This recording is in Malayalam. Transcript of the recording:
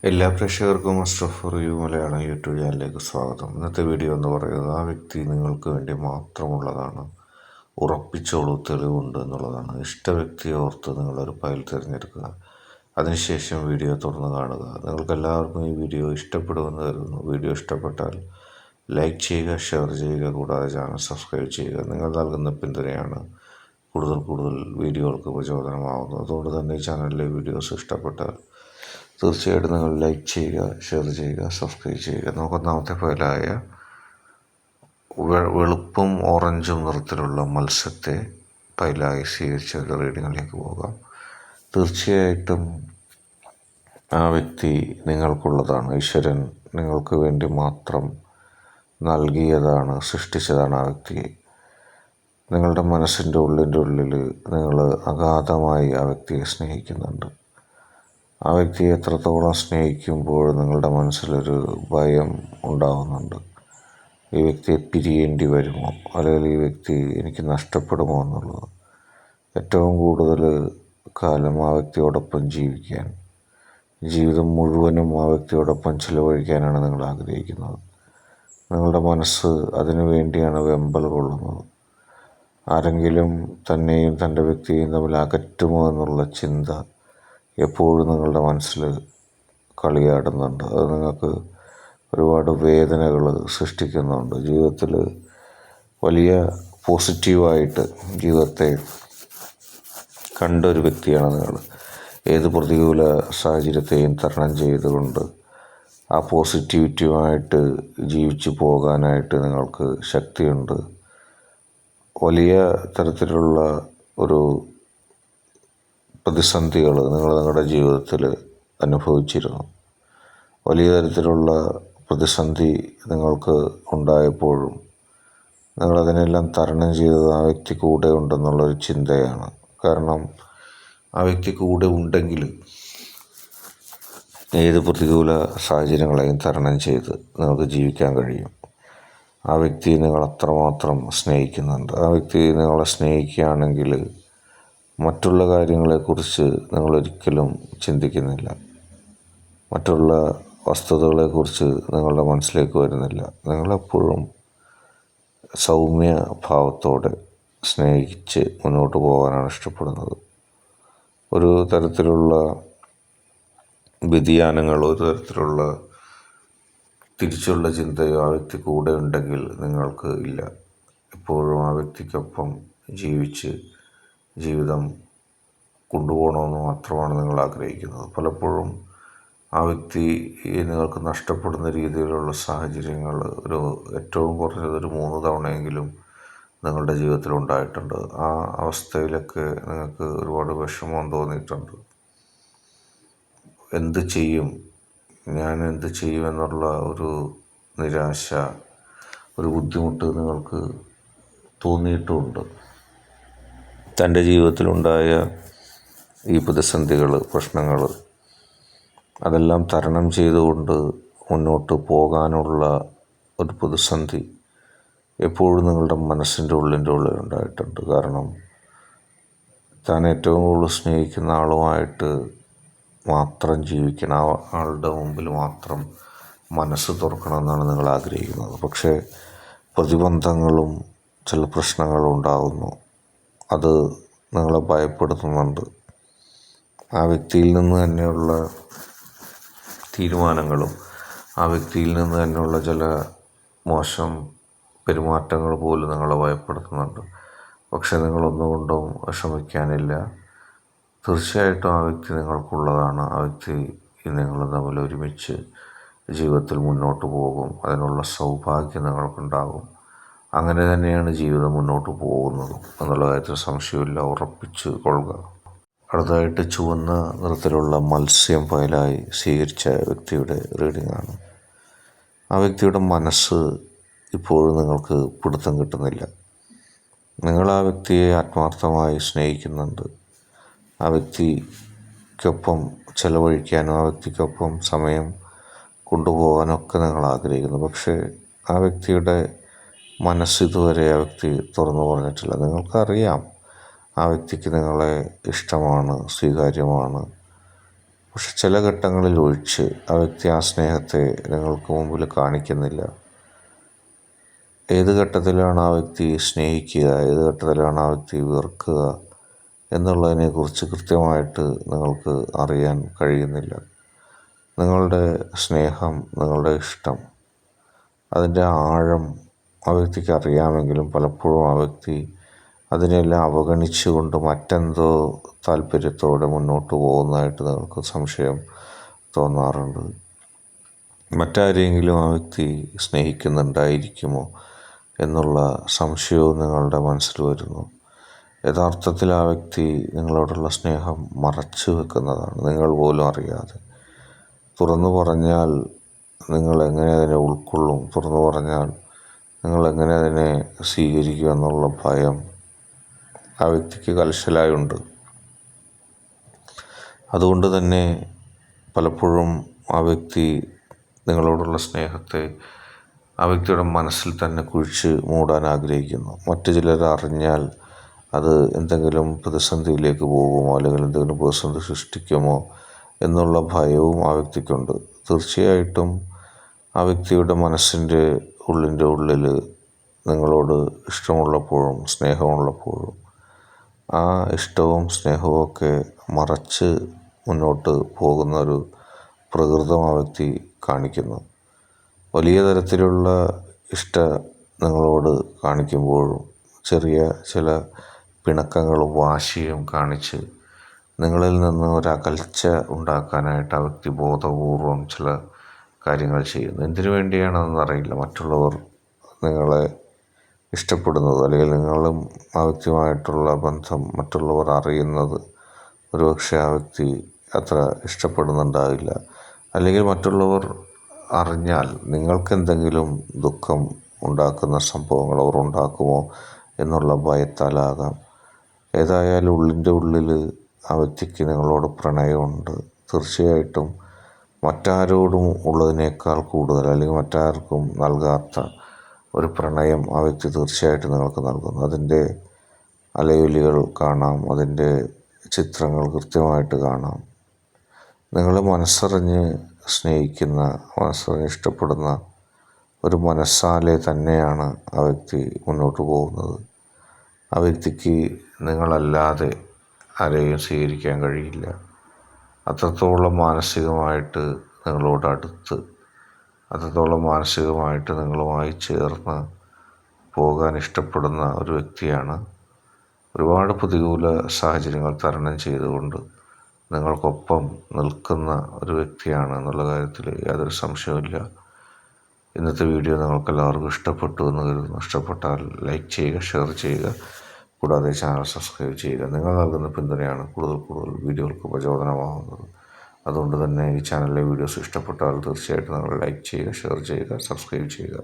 എല്ലാ പ്രേക്ഷകർക്കും അഷ്റഫ് റിവ്യൂ മലയാളം യൂട്യൂബ് ചാനലിലേക്ക് സ്വാഗതം. ഇന്നത്തെ വീഡിയോ എന്ന് പറയുന്നത് ആ വ്യക്തി നിങ്ങൾക്ക് വേണ്ടി മാത്രമുള്ളതാണ്, ഉറപ്പിച്ചോളൂ, തെളിവുണ്ട് എന്നുള്ളതാണ്. ഇഷ്ട വ്യക്തിയെ ഓർത്ത് നിങ്ങളൊരു ഫയൽ തിരഞ്ഞെടുക്കുക. അതിനുശേഷം വീഡിയോ തുറന്ന് കാണുക. നിങ്ങൾക്കെല്ലാവർക്കും ഈ വീഡിയോ ഇഷ്ടപ്പെടുമെന്ന് കരുതുന്നു. വീഡിയോ ഇഷ്ടപ്പെട്ടാൽ ലൈക്ക് ചെയ്യുക, ഷെയർ ചെയ്യുക, കൂടാതെ ചാനൽ സബ്സ്ക്രൈബ് ചെയ്യുക. നിങ്ങൾ നൽകുന്ന പിന്തുണയാണ് കൂടുതൽ വീഡിയോകൾക്ക് പ്രചോദനമാകുന്നത്. അതുകൊണ്ട് തന്നെ ഈ ചാനലിലെ വീഡിയോസ് ഇഷ്ടപ്പെട്ടാൽ തീർച്ചയായിട്ടും നിങ്ങൾ ലൈക്ക് ചെയ്യുക, ഷെയർ ചെയ്യുക, സബ്സ്ക്രൈബ് ചെയ്യുക. നമുക്ക് ഒന്നാമത്തെ ഫയലായ വെളുപ്പും ഓറഞ്ചും നിറത്തിലുള്ള മത്സ്യത്തെ ഫയലായി സ്വീകരിച്ച റീഡിങ്ങിലേക്ക് പോകാം. തീർച്ചയായിട്ടും ആ വ്യക്തി നിങ്ങൾക്കുള്ളതാണ്. ഈശ്വരൻ നിങ്ങൾക്ക് വേണ്ടി മാത്രം നൽകിയതാണ്, സൃഷ്ടിച്ചതാണ് ആ വ്യക്തിയെ. നിങ്ങളുടെ മനസ്സിൻ്റെ ഉള്ളിൽ നിങ്ങൾ അഗാധമായി ആ വ്യക്തിയെ സ്നേഹിക്കുന്നുണ്ട്. ആ വ്യക്തിയെ എത്രത്തോളം സ്നേഹിക്കുമ്പോൾ നിങ്ങളുടെ മനസ്സിലൊരു ഭയം ഉണ്ടാകുന്നുണ്ട്. ഈ വ്യക്തിയെ പിരിയേണ്ടി വരുമോ, അല്ലെങ്കിൽ ഈ വ്യക്തി എനിക്ക് നഷ്ടപ്പെടുമോ എന്നുള്ളത്. ഏറ്റവും കൂടുതൽ കാലം ആ വ്യക്തിയോടൊപ്പം ജീവിക്കാൻ, ജീവിതം മുഴുവനും ആ വ്യക്തിയോടൊപ്പം ചിലവഴിക്കാനാണ് നിങ്ങൾ ആഗ്രഹിക്കുന്നത്. നിങ്ങളുടെ മനസ്സ് അതിനു വേണ്ടിയാണ് വെമ്പൽ കൊള്ളുന്നത്. ആരെങ്കിലും തന്നെയും തൻ്റെ വ്യക്തിയെയും തമ്മിൽ അകറ്റുമോ എന്നുള്ള ചിന്ത എപ്പോഴും നിങ്ങളുടെ മനസ്സിൽ കളിയാടുന്നുണ്ട്. അത് നിങ്ങൾക്ക് ഒരുപാട് വേദനകൾ സൃഷ്ടിക്കുന്നുണ്ട്. ജീവിതത്തിൽ വലിയ പോസിറ്റീവായിട്ട് ജീവിതത്തെ കണ്ടൊരു വ്യക്തിയാണ് നിങ്ങൾ. ഏത് പ്രതികൂല സാഹചര്യത്തെയും തരണം ചെയ്തുകൊണ്ട് ആ പോസിറ്റിവിറ്റിയുമായിട്ട് ജീവിച്ചു പോകാനായിട്ട് നിങ്ങൾക്ക് ശക്തിയുണ്ട്. വലിയ തരത്തിലുള്ള ഒരു പ്രതിസന്ധികൾ നിങ്ങൾ നിങ്ങളുടെ ജീവിതത്തിൽ അനുഭവിച്ചിരുന്നു. വലിയ തരത്തിലുള്ള പ്രതിസന്ധി നിങ്ങൾക്ക് ഉണ്ടായപ്പോഴും നിങ്ങളതിനെല്ലാം തരണം ചെയ്തത് ആ വ്യക്തി കൂടെ ഉണ്ടെന്നുള്ളൊരു ചിന്തയാണ്. കാരണം ആ വ്യക്തി കൂടെ ഉണ്ടെങ്കിൽ ഏത് പ്രതികൂല സാഹചര്യങ്ങളെയും തരണം ചെയ്ത് നിങ്ങൾക്ക് ജീവിക്കാൻ കഴിയും. ആ വ്യക്തിയെ നിങ്ങൾ അത്രമാത്രം സ്നേഹിക്കുന്നുണ്ട്. ആ വ്യക്തി നിങ്ങളെ സ്നേഹിക്കുകയാണെങ്കിൽ മറ്റുള്ള കാര്യങ്ങളെക്കുറിച്ച് നിങ്ങളൊരിക്കലും ചിന്തിക്കുന്നില്ല. മറ്റുള്ള വസ്തുതകളെക്കുറിച്ച് നിങ്ങളുടെ മനസ്സിലേക്ക് വരുന്നില്ല. നിങ്ങളെപ്പോഴും സൗമ്യ ഭാവത്തോടെ സ്നേഹിച്ച് മുന്നോട്ട് പോകാനാണ് ഇഷ്ടപ്പെടുന്നത്. ഒരു തരത്തിലുള്ള വ്യതിയാനങ്ങളോ ഒരു തരത്തിലുള്ള തിരിച്ചുള്ള ചിന്തയോ ആ വ്യക്തി കൂടെ ഉണ്ടെങ്കിൽ നിങ്ങൾക്ക് ഇല്ല. എപ്പോഴും ആ വ്യക്തിക്കൊപ്പം ജീവിച്ച് ജീവിതം കൊണ്ടുപോകണമെന്ന് മാത്രമാണ് നിങ്ങൾ ആഗ്രഹിക്കുന്നത്. പലപ്പോഴും ആ വ്യക്തി നിങ്ങൾക്ക് നഷ്ടപ്പെടുന്ന രീതിയിലുള്ള സാഹചര്യങ്ങൾ ഏറ്റവും കുറഞ്ഞതൊരു 3 തവണയെങ്കിലും നിങ്ങളുടെ ജീവിതത്തിൽ ഉണ്ടായിട്ടുണ്ട്. ആ അവസ്ഥയിലൊക്കെ നിങ്ങൾക്ക് ഒരുപാട് വിഷമം തോന്നിയിട്ടുണ്ട്. എന്ത് ചെയ്യും, ഞാൻ എന്ത് ചെയ്യുമെന്നുള്ള ഒരു നിരാശ, ഒരു ബുദ്ധിമുട്ട് നിങ്ങൾക്ക് തോന്നിയിട്ടുമുണ്ട്. തൻ്റെ ജീവിതത്തിലുണ്ടായ ഈ പ്രതിസന്ധികൾ, പ്രശ്നങ്ങൾ അതെല്ലാം തരണം ചെയ്തുകൊണ്ട് മുന്നോട്ട് പോകാനുള്ള ഒരു പ്രതിസന്ധി എപ്പോഴും നിങ്ങളുടെ മനസ്സിൻ്റെ ഉള്ളിലുണ്ടായിട്ടുണ്ട്. കാരണം താൻ ഏറ്റവും കൂടുതൽ സ്നേഹിക്കുന്ന ആളുമായിട്ട് മാത്രം ജീവിക്കണം, ആ ആളുടെ മുമ്പിൽ മാത്രം മനസ്സ് തുറക്കണമെന്നാണ് നിങ്ങൾ ആഗ്രഹിക്കുന്നത്. പക്ഷേ പ്രതിബന്ധങ്ങളും ചില പ്രശ്നങ്ങളും ഉണ്ടാകുന്നു. അത് നിങ്ങളെ ഭയപ്പെടുത്തുന്നുണ്ട്. ആ വ്യക്തിയിൽ നിന്ന് തന്നെയുള്ള തീരുമാനങ്ങളും ആ വ്യക്തിയിൽ നിന്ന് തന്നെയുള്ള ചില മോശം പെരുമാറ്റങ്ങൾ പോലും നിങ്ങളെ ഭയപ്പെടുത്തുന്നുണ്ട്. പക്ഷേ നിങ്ങളൊന്നുകൊണ്ടും വിഷമിക്കാനില്ല. തീർച്ചയായിട്ടും ആ വ്യക്തി നിങ്ങൾക്കുള്ളതാണ്. ആ വ്യക്തി നിങ്ങൾ തമ്മിൽ ഒരുമിച്ച് ജീവിതത്തിൽ മുന്നോട്ട് പോകും. അതിനുള്ള സൗഭാഗ്യം നിങ്ങൾക്കുണ്ടാകും. അങ്ങനെ തന്നെയാണ് ജീവിതം മുന്നോട്ട് പോകുന്നതും എന്നുള്ള കാര്യത്തിൽ സംശയമില്ല. ഉറപ്പിച്ച് കൊള്ളുക. അടുത്തതായിട്ട് ചുവന്ന നിറത്തിലുള്ള മത്സ്യം ഫയലായി സ്വീകരിച്ച വ്യക്തിയുടെ റീഡിങ്ങാണ്. ആ വ്യക്തിയുടെ മനസ്സ് ഇപ്പോഴും നിങ്ങൾക്ക് പിടുത്തം കിട്ടുന്നില്ല. നിങ്ങൾ ആ വ്യക്തിയെ ആത്മാർത്ഥമായി സ്നേഹിക്കുന്നുണ്ട്. ആ വ്യക്തിക്കൊപ്പം ചിലവഴിക്കാനും ആ വ്യക്തിക്കൊപ്പം സമയം കൊണ്ടുപോകാനൊക്കെ നിങ്ങൾ ആഗ്രഹിക്കുന്നു. പക്ഷേ ആ വ്യക്തിയുടെ മനസ്സിതുവരെ ആ വ്യക്തി തുറന്നു പറഞ്ഞിട്ടില്ല. നിങ്ങൾക്കറിയാം ആ വ്യക്തിക്ക് നിങ്ങളെ ഇഷ്ടമാണ്, സ്വീകാര്യമാണ്. പക്ഷെ ചില ഘട്ടങ്ങളിൽ ഒഴിച്ച് ആ വ്യക്തി ആ സ്നേഹത്തെ നിങ്ങൾക്ക് മുമ്പിൽ കാണിക്കുന്നില്ല. ഏത് ഘട്ടത്തിലാണ് ആ വ്യക്തി സ്നേഹിക്കുക, ഏത് ഘട്ടത്തിലാണ് ആ വ്യക്തി വെറുക്കുക എന്നുള്ളതിനെക്കുറിച്ച് കൃത്യമായിട്ട് നിങ്ങൾക്ക് അറിയാൻ കഴിയുന്നില്ല. നിങ്ങളുടെ സ്നേഹം, നിങ്ങളുടെ ഇഷ്ടം, അതിൻ്റെ ആഴം ആ വ്യക്തിക്ക് അറിയാമെങ്കിലും പലപ്പോഴും ആ വ്യക്തി അതിനെല്ലാം അവഗണിച്ചുകൊണ്ട് മറ്റെന്തോ താല്പര്യത്തോടെ മുന്നോട്ട് പോകുന്നതായിട്ട് നിങ്ങൾക്ക് സംശയം തോന്നാറുണ്ട്. മറ്റാരെങ്കിലും ആ വ്യക്തി സ്നേഹിക്കുന്നുണ്ടായിരിക്കുമോ എന്നുള്ള സംശയവും നിങ്ങളുടെ മനസ്സിൽ വരുന്നു. യഥാർത്ഥത്തിൽ ആ വ്യക്തി നിങ്ങളോടുള്ള സ്നേഹം മറച്ചു വെക്കുന്നതാണ്, നിങ്ങൾ പോലും അറിയാതെ. തുറന്നു പറഞ്ഞാൽ നിങ്ങൾ എങ്ങനെ അതിനെ ഉൾക്കൊള്ളും, തുറന്നു പറഞ്ഞാൽ നിങ്ങൾ എങ്ങനെ അതിനെ സ്വീകരിക്കും എന്നുള്ള ഭയം ആ വ്യക്തിക്ക് കലശലായുണ്ട്. അതുകൊണ്ട് തന്നെ പലപ്പോഴും ആ വ്യക്തി നിങ്ങളോടുള്ള സ്നേഹത്തെ ആ വ്യക്തിയുടെ മനസ്സിൽ തന്നെ കുഴിച്ച് മൂടാൻ ആഗ്രഹിക്കുന്നു. മറ്റു ചിലർ അറിഞ്ഞാൽ അത് എന്തെങ്കിലും പ്രതിസന്ധിയിലേക്ക് പോകുമോ, അല്ലെങ്കിൽ എന്തെങ്കിലും പ്രതിസന്ധി സൃഷ്ടിക്കുമോ എന്നുള്ള ഭയവും ആ വ്യക്തിക്കുണ്ട്. തീർച്ചയായിട്ടും ആ വ്യക്തിയുടെ മനസ്സിൻ്റെ ഉള്ളിൽ നിങ്ങളോട് ഇഷ്ടമുള്ളപ്പോഴും സ്നേഹമുള്ളപ്പോഴും ആ ഇഷ്ടവും സ്നേഹവും ഒക്കെ മറച്ച് മുന്നോട്ട് പോകുന്ന ഒരു പ്രകൃതം ആ വ്യക്തി കാണിക്കുന്നു. വലിയ തരത്തിലുള്ള നിങ്ങളോട് കാണിക്കുമ്പോഴും ചെറിയ ചില പിണക്കങ്ങളും വാശിയും കാണിച്ച് നിങ്ങളിൽ നിന്ന് ഒരകൽച്ച ഉണ്ടാക്കാനായിട്ട് ആ വ്യക്തി ബോധപൂർവം ചില കാര്യങ്ങൾ ചെയ്യുന്നു. എന്തിനു വേണ്ടിയാണെന്ന് അറിയില്ല. മറ്റുള്ളവർ നിങ്ങളെ ഇഷ്ടപ്പെടുന്നത്, അല്ലെങ്കിൽ നിങ്ങളും ആ വ്യക്തിയുമായിട്ടുള്ള ബന്ധം മറ്റുള്ളവർ അറിയുന്നത് ഒരുപക്ഷെ ആ വ്യക്തി അത്ര ഇഷ്ടപ്പെടുന്നുണ്ടാവില്ല. അല്ലെങ്കിൽ മറ്റുള്ളവർ അറിഞ്ഞാൽ നിങ്ങൾക്കെന്തെങ്കിലും ദുഃഖം ഉണ്ടാക്കുന്ന സംഭവങ്ങൾ അവർ ഉണ്ടാക്കുമോ എന്നുള്ള ഭയത്താലാകാം. ഏതായാലും ഉള്ളിൽ ആ വ്യക്തിക്ക് നിങ്ങളോട് പ്രണയമുണ്ട്. തീർച്ചയായിട്ടും മറ്റാരോടും ഉള്ളതിനേക്കാൾ കൂടുതൽ, അല്ലെങ്കിൽ മറ്റാർക്കും നൽകാത്ത ഒരു പ്രണയം ആ വ്യക്തി തീർച്ചയായിട്ടും നിങ്ങൾക്ക് നൽകുന്നു. അതിൻ്റെ അലയൊലികൾ കാണാം, അതിൻ്റെ ചിത്രങ്ങൾ കൃത്യമായിട്ട് കാണാം. നിങ്ങളെ മനസ്സറിഞ്ഞ് സ്നേഹിക്കുന്ന, മനസ്സറിഞ്ഞ് ഇഷ്ടപ്പെടുന്ന ഒരു മനസ്സാലെ തന്നെയാണ് ആ വ്യക്തി മുന്നോട്ട് പോകുന്നത്. ആ വ്യക്തിക്ക് നിങ്ങളല്ലാതെ ആരെയും സ്വീകരിക്കാൻ കഴിയില്ല. അത്രത്തോളം മാനസികമായിട്ട് നിങ്ങളോട് അടുത്ത്, അത്രത്തോളം മാനസികമായിട്ട് നിങ്ങളുമായി ചേർന്ന് പോകാൻ ഇഷ്ടപ്പെടുന്ന ഒരു വ്യക്തിയാണ്. ഒരുപാട് പ്രതികൂല സാഹചര്യങ്ങൾ തരണം ചെയ്തുകൊണ്ട് നിങ്ങൾക്കൊപ്പം നിൽക്കുന്ന ഒരു വ്യക്തിയാണ് എന്നുള്ള കാര്യത്തിൽ യാതൊരു സംശയവുമില്ല. ഇന്നത്തെ വീഡിയോ നിങ്ങൾക്കെല്ലാവർക്കും ഇഷ്ടപ്പെട്ടു എന്ന് കരുതുന്നു. ഇഷ്ടപ്പെട്ടാൽ ലൈക്ക് ചെയ്യുക, ഷെയർ ചെയ്യുക, കൂടാതെ ചാനൽ സബ്സ്ക്രൈബ് ചെയ്യുക. നിങ്ങൾ നൽകുന്ന പിന്തുണയാണ് കൂടുതൽ വീഡിയോകൾക്ക് പ്രചോദനമാകുന്നത്. അതുകൊണ്ട് തന്നെ ഈ ചാനലിലെ വീഡിയോസ് ഇഷ്ടപ്പെട്ടാൽ തീർച്ചയായിട്ടും നിങ്ങൾ ലൈക്ക് ചെയ്യുക, ഷെയർ ചെയ്യുക, സബ്സ്ക്രൈബ് ചെയ്യുക.